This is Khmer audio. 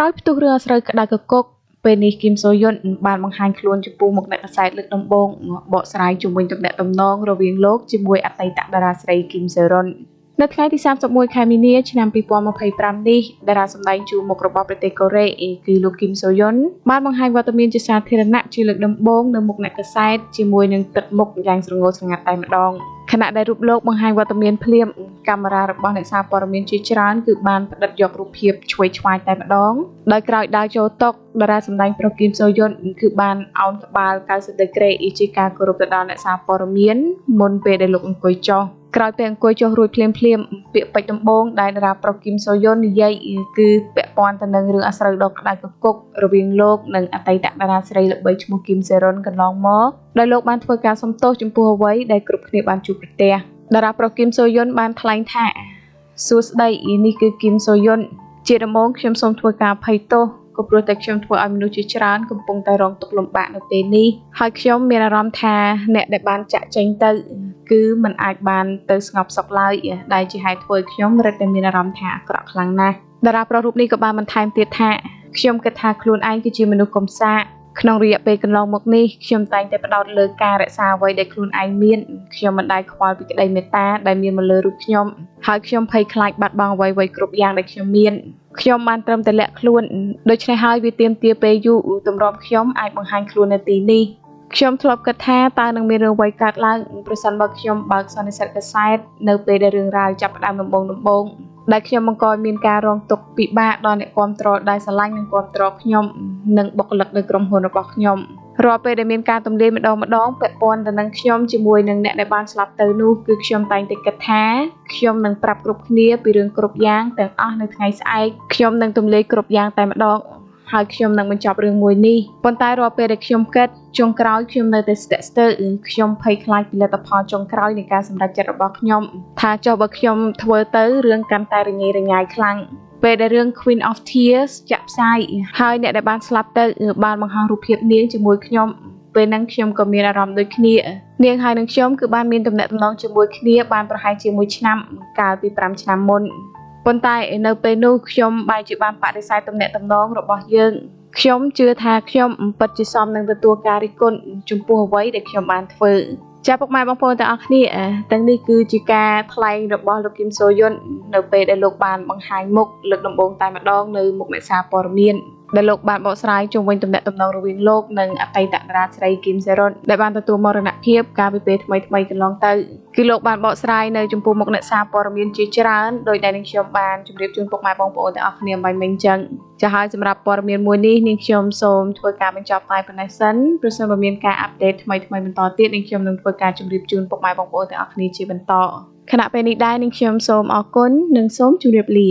ក្រោយផ្ទុះរឿងអាស្រូវក្តៅកកុកពេលនេះគីមសូយុនបានបង្ហាញខ្លួនចំពោះមុខអ្នកកាសែតលើកដំបូងបកស្រាយជំវិញទំនាក់ទំនងរវាងលោកជាមួយអតីតតារាស្រីគីមសេរុននៅថ្ងៃទី31ខែមីនាឆ្នាំ2025នេះតារាសម្ដែងជួរមុខរបស់ប្រទេសកូរ៉េគឺលោកគីមសូយុនបានបង្ហាញវត្តមានជាសាធារណៈជាលើកដំបូងនៅមុខអ្នកកាសែតជាមួយនឹងទឹកមុខយ៉ាងស្រងូតស្ងាត់តែម្ដងខណៈដែលរូបលោកបង្ហាញវត្តមានភ្លាមកាមេរ៉ារបស់អ្នកសារព័ត៌មានជាច្រើនគឺបានផ្តិតយករូបភាពឆ្វេងឆ្វាយតែម្ដងដោយក្រោយដើរចូលតុតារាសម្ដែងប្រុសគីមសូយុនគឺបានឱនក្បាល90ដឺក្រេជាការគោរពទៅដល់អ្នកសារព័ត៌មានមុនពេលដែលលោកអង្គុយចុះក្រោយពេលអង្គុយចុះរួចភ្លាមពាក្យពេចន៍ដំបូងដែលតារាប្រុសគីមសូយុននិយាយគឺពាក់ព័ន្ធទៅនឹងរឿងអាស្រូវដ៏ក្តៅកគុករវាងលោកនិងអតីតតារាស្រីល្បីឈ្មោះគីមសេរុនកន្លងមកដោយលោកបានធ្វើការសំទោសចំពោះអ្វីដែលគ្រប់គ្នាបានជួបប្រទះតារាប្រុសគីមសូយុនបានថ្លែងថាសួស្តីនេះគឺគីមសូយុនជាដំបូងខ្ញុំសូមធ្វើការអភ័យទោសក៏ព្រោះតែខ្ញុំធ្វើឲ្យមនុស្សជាច្រើនកំពុងតែរងទុក្ខលំបាកនៅពេលនេះហើយខ្ញុំមានអារម្មណ៍ថាអ្នកដែលបានចាក់ចេញទៅគឺមិនអាចបានទៅស្ងប់សុខឡើយដែលជាហេតុធ្វើឲ្យខ្ញុំរឹតតែមានអារម្មណ៍ថាអាក្រក់ខ្លាំងណាស់តារាប្រុសរូបនេះក៏បានបន្ថែមទៀតថាខ្ញុំគិតថាខ្លួនឯងគឺជាមនុស្សកំសាកក្នុងរយៈពេលកន្លងមកនេះខ្ញុំតែងតែផ្ដោតលើការរក្សាអ្វីដែលខ្លួនឯងមានខ្ញុំមិនដែលខ្វល់ពីក្តីមេត្តាដែលមានមកលើរូបខ្ញុំហើយខ្ញុំភ័យខ្លាចបាត់បង់អ្វីៗគ្រប់យ៉ាងដែលខ្ញុំមានខ្ញុំបានត្រឹមតែលាក់ខ្លួនដូច្នេះហើយវាទាមទារពេលយូរទម្រាំខ្ញុំអាចបង្ហាញខ្លួននៅទីនេះខ្ញុំធ្លាប់គិតថាតើនឹងមានរឿងអ្វីកើតឡើងប្រសិនបើខ្ញុំបើកសន្និសីទកាសែតនៅពេលដែលរឿងរ៉ាវចាប់ផ្ដើមដំបូងដែលខ្ញុំបង្កឲ្យមានការរងទុក្ខពិបាកដល់អ្នកគាំទ្រដែលស្រឡាញ់និងគាំទ្រខ្ញុំនិងបុគ្គលិកនៅក្រុមហ៊ុនរបស់ខ្ញុំរាល់ពេលដែលមានការទម្លាយម្ដងពាក់ព័ន្ធទៅនឹងខ្ញុំជាមួយនឹងអ្នកដែលបានស្លាប់ទៅនោះគឺខ្ញុំតែងតែគិតថាខ្ញុំនឹងប្រាប់គ្រប់គ្នាពីរឿងគ្រប់យ៉ាងទាំងអស់នៅថ្ងៃស្អែកខ្ញុំនឹងទម្លាយគ្រប់យ៉ាងតែម្ដងហើយខ្ញុំនឹងបញ្ចប់រឿងមួយនេះប៉ុន្តែរាល់ពេលដែលខ្ញុំគិតចុងក្រោយខ្ញុំនៅតែស្ទាក់ស្ទើរខ្ញុំភ័យខ្លាចពីលទ្ធផលចុងក្រោយនៃការសម្រេចចិត្តរបស់ខ្ញុំថាចុះបើខ្ញុំធ្វើទៅរឿងកាន់តែរញ៉េរញ៉ៃខ្លាំងពេលដែលរឿង Queen of Tears ចាក់ផ្សាយហើយអ្នកដែលបានស្លាប់ទៅបានបង្ហោះរូបភាពនាងជាមួយខ្ញុំពេលហ្នឹងខ្ញុំក៏មានអារម្មណ៍ដូចគ្នានាងហើយនឹងខ្ញុំគឺបានមានទំនាក់ទំនងជាមួយគ្នាបានប្រហែលជាមួយឆ្នាំកាលពី5ឆ្នាំមុនប៉ុន្តែនៅពេលនោះខ្ញុំបែរជាបានបដិសេធទំនាក់ទំនងរបស់យើងខ្ញុំជឿថាខ្ញុំពិតជាសមនឹងទទួលការរិះគន់ចំពោះអ្វីដែលខ្ញុំបានធ្វើចាពុកម៉ែបងប្អូនទាំងអស់គ្នាទាំងនេះគឺជាការថ្លែងរបស់លោកគីមសូយុននៅពេលដែលលោកបានបង្ហាញមុខលើកដំបូងតែម្ដងនៅមុខអ្នកសារព័ត៌មានដែលលោកបានបកស្រាយជុំវិញទំនាក់ទំនងរវាងលោកនិងអតីតតារាស្រីគីមសេរុនដែលបានទទួលមរណភាពកាលពីពេលថ្មីកន្លងទៅគឺលោកបានបកស្រាយនៅចំពោះមុខអ្នកសារព័ត៌មានជាច្រើនដោយដែលនាងខ្ញុំបានជម្រាបជូនពុកម៉ែបងប្អូនទាំងអស់គ្នាអំបញ្ញមិញចឹងចាហើយសម្រាប់ព័ត៌មានមួយនេះនាងខ្ញុំសូមធ្វើការបញ្ចប់តែប៉ុណ្ណេះសិនប្រសិនបើមានការអាប់ដេតថ្មីបន្តទៀតនាងខ្ញុំនឹងធ្វើការជម្រាបជូនពុកម៉ែបងប្អូនទាំងអស់គ្នាជាបន្តខណៈពេលនេះដែរនាងខ្ញុំសូមអរគុណនិងសូមជម្រាបលា